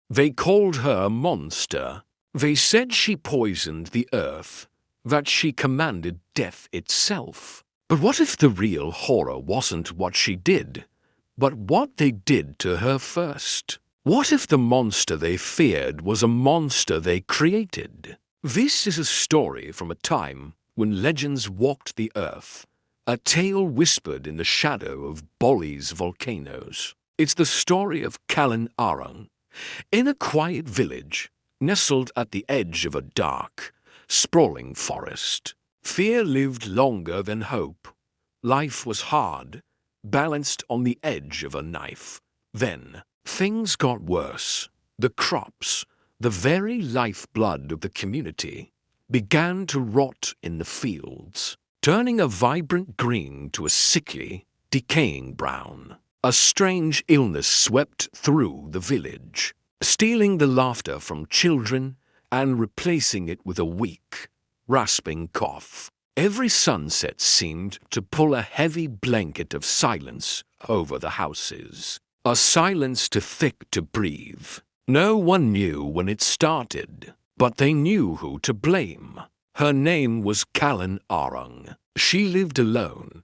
They called her a monster. They said she poisoned the earth, that she commanded death itself. But what if the real horror wasn't what she did, but what they did to her first? What if the monster they feared was a monster they created? This is a story from a time when legends walked the earth, a tale whispered in the shadow of Bali's volcanoes. It's the story of Calon Arang. In a quiet village, nestled at the edge of a dark, sprawling forest, fear lived longer than hope. Life was hard, balanced on the edge of a knife. Then, things got worse. The crops, the very lifeblood of the community, began to rot in the fields, turning a vibrant green to a sickly, decaying brown. A strange illness swept through the village, stealing the laughter from children and replacing it with a weak, rasping cough. Every sunset seemed to pull a heavy blanket of silence over the houses, a silence too thick to breathe. No one knew when it started, but they knew who to blame. Her name was Calon Arang. She lived alone,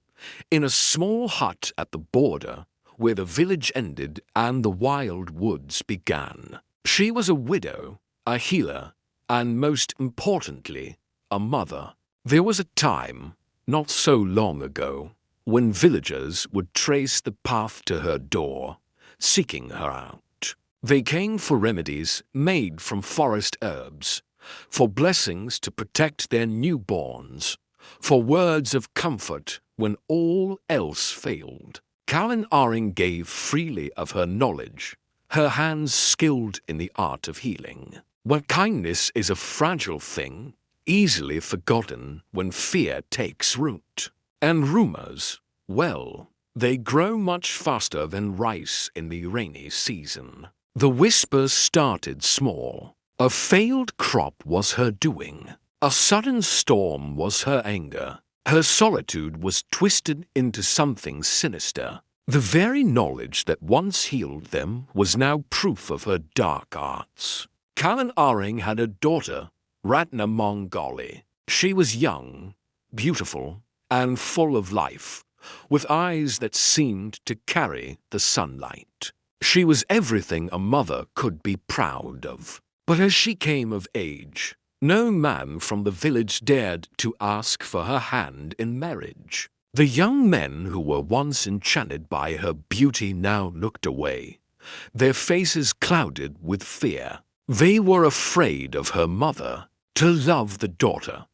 in a small hut at the border where the village ended and the wild woods began. She was a widow, a healer, and most importantly, a mother. There was a time, not so long ago, when villagers would trace the path to her door, seeking her out. They came for remedies made from forest herbs, for blessings to protect their newborns, for words of comfort when all else failed. Calon Arang gave freely of her knowledge, her hands skilled in the art of healing. But kindness is a fragile thing, easily forgotten when fear takes root. And rumors, well, they grow much faster than rice in the rainy season. The whispers started small. A failed crop was her doing. A sudden storm was her anger. Her solitude was twisted into something sinister. The very knowledge that once healed them was now proof of her dark arts. Calon Arang had a daughter, Ratna Mongoli. She was young, beautiful, and full of life, with eyes that seemed to carry the sunlight. She was everything a mother could be proud of. But as she came of age, no man from the village dared to ask for her hand in marriage. The young men who were once enchanted by her beauty now looked away, their faces clouded with fear. They were afraid of her mother. To love the daughter,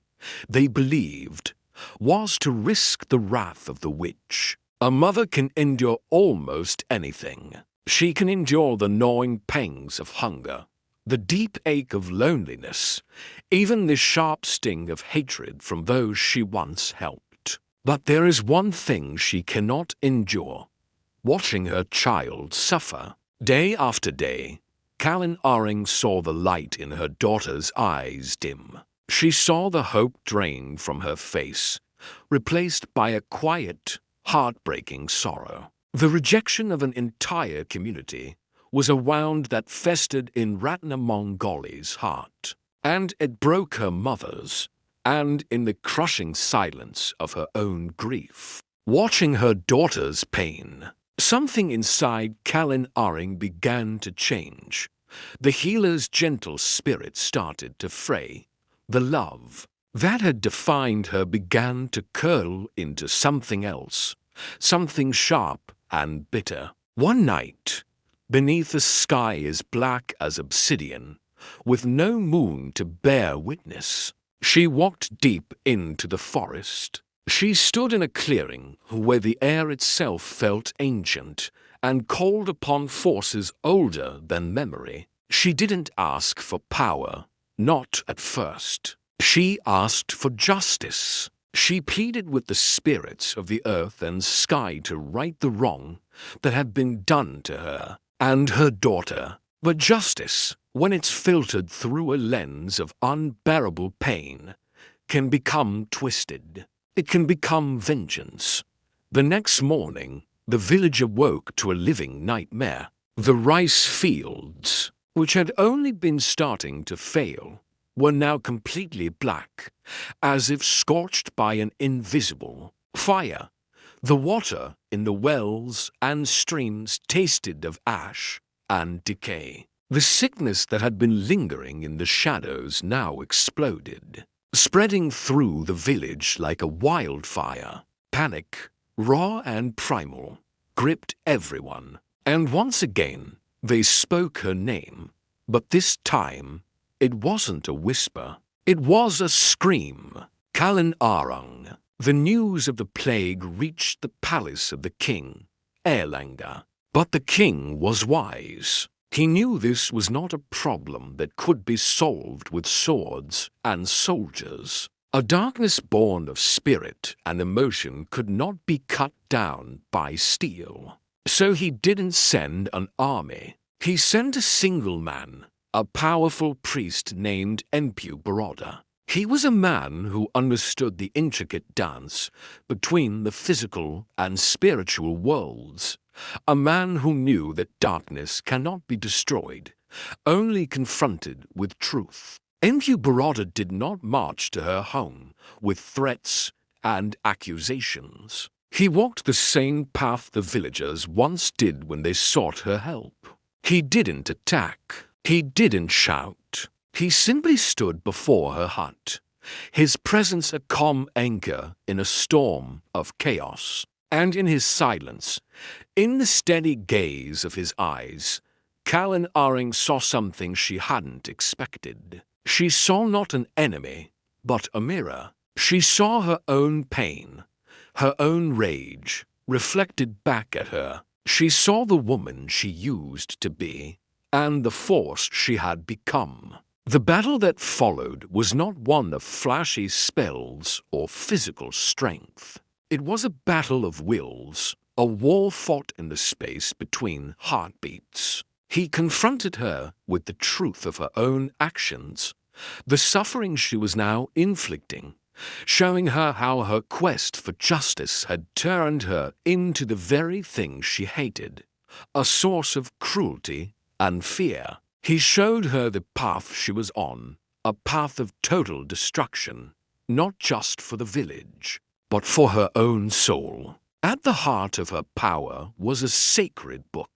they believed, was to risk the wrath of the witch. A mother can endure almost anything. She can endure the gnawing pangs of hunger, the deep ache of loneliness, even the sharp sting of hatred from those she once helped. But there is one thing she cannot endure: watching her child suffer. Day after day, Calon Arang saw the light in her daughter's eyes dim. She saw the hope drain from her face, replaced by a quiet, heartbreaking sorrow. The rejection of an entire community was a wound that festered in Ratna Mongoli's heart, and it broke her mother's, and in the crushing silence of her own grief. Watching her daughter's pain, something inside Calon Arang began to change. The healer's gentle spirit started to fray. The love that had defined her began to curl into something else, something sharp and bitter. One night, beneath a sky as black as obsidian, with no moon to bear witness, she walked deep into the forest. She stood in a clearing where the air itself felt ancient and called upon forces older than memory. She didn't ask for power, not at first. She asked for justice. She pleaded with the spirits of the earth and sky to right the wrong that had been done to her and her daughter. But justice, when it's filtered through a lens of unbearable pain, can become twisted. It can become vengeance. The next morning, the village awoke to a living nightmare. The rice fields, which had only been starting to fail, were now completely black, as if scorched by an invisible fire. The water in the wells and streams tasted of ash and decay. The sickness that had been lingering in the shadows now exploded, spreading through the village like a wildfire. Panic, raw and primal, gripped everyone, and once again they spoke her name, but this time it wasn't a whisper. It was a scream. Calon Arang. The news of the plague reached the palace of the king, Erlanger. But the king was wise. He knew this was not a problem that could be solved with swords and soldiers. A darkness born of spirit and emotion could not be cut down by steel. So he didn't send an army. He sent a single man, a powerful priest named Empu Baroda. He was a man who understood the intricate dance between the physical and spiritual worlds. A man who knew that darkness cannot be destroyed, only confronted with truth. Empu Baroda did not march to her home with threats and accusations. He walked the same path the villagers once did when they sought her help. He didn't attack. He didn't shout. He simply stood before her hut, his presence a calm anchor in a storm of chaos. And in his silence, in the steady gaze of his eyes, Calon Arang saw something she hadn't expected. She saw not an enemy, but a mirror. She saw her own pain, her own rage, reflected back at her. She saw the woman she used to be, and the force she had become. The battle that followed was not one of flashy spells or physical strength. It was a battle of wills, a war fought in the space between heartbeats. He confronted her with the truth of her own actions, the suffering she was now inflicting, showing her how her quest for justice had turned her into the very thing she hated, a source of cruelty and fear. He showed her the path she was on, a path of total destruction, not just for the village, but for her own soul. At the heart of her power was a sacred book,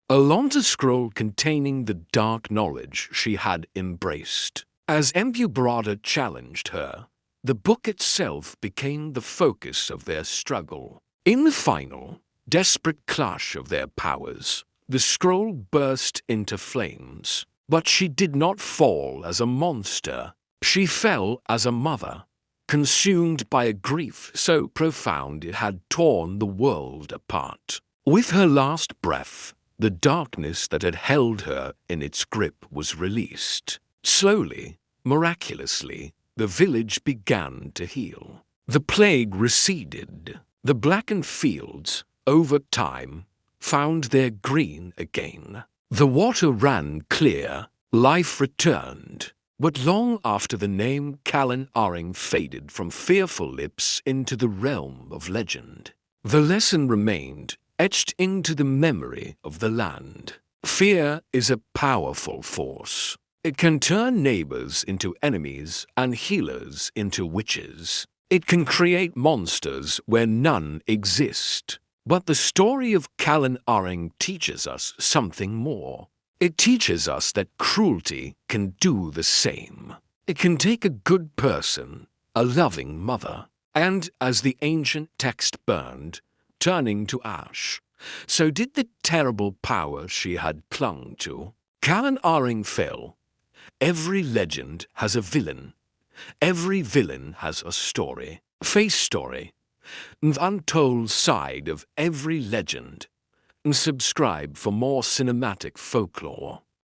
a Lonta scroll containing the dark knowledge she had embraced. As Empu Baroda challenged her, the book itself became the focus of their struggle. In the final, desperate clash of their powers, the scroll burst into flames. But she did not fall as a monster. She fell as a mother, consumed by a grief so profound it had torn the world apart. With her last breath, the darkness that had held her in its grip was released. Slowly, miraculously, the village began to heal. The plague receded. The blackened fields, over time, found their green again. The water ran clear, life returned. But long after the name Calon Arang faded from fearful lips into the realm of legend, the lesson remained, etched into the memory of the land. Fear is a powerful force. It can turn neighbors into enemies and healers into witches. It can create monsters where none exist. But the story of Calon Arang teaches us something more. It teaches us that cruelty can do the same. It can take a good person, a loving mother, and as the ancient text burned, turning to ash, so did the terrible power she had clung to. Calon Arang fell. Every legend has a villain. Every villain has a story, face story, the untold side of every legend. Subscribe for more cinematic folklore.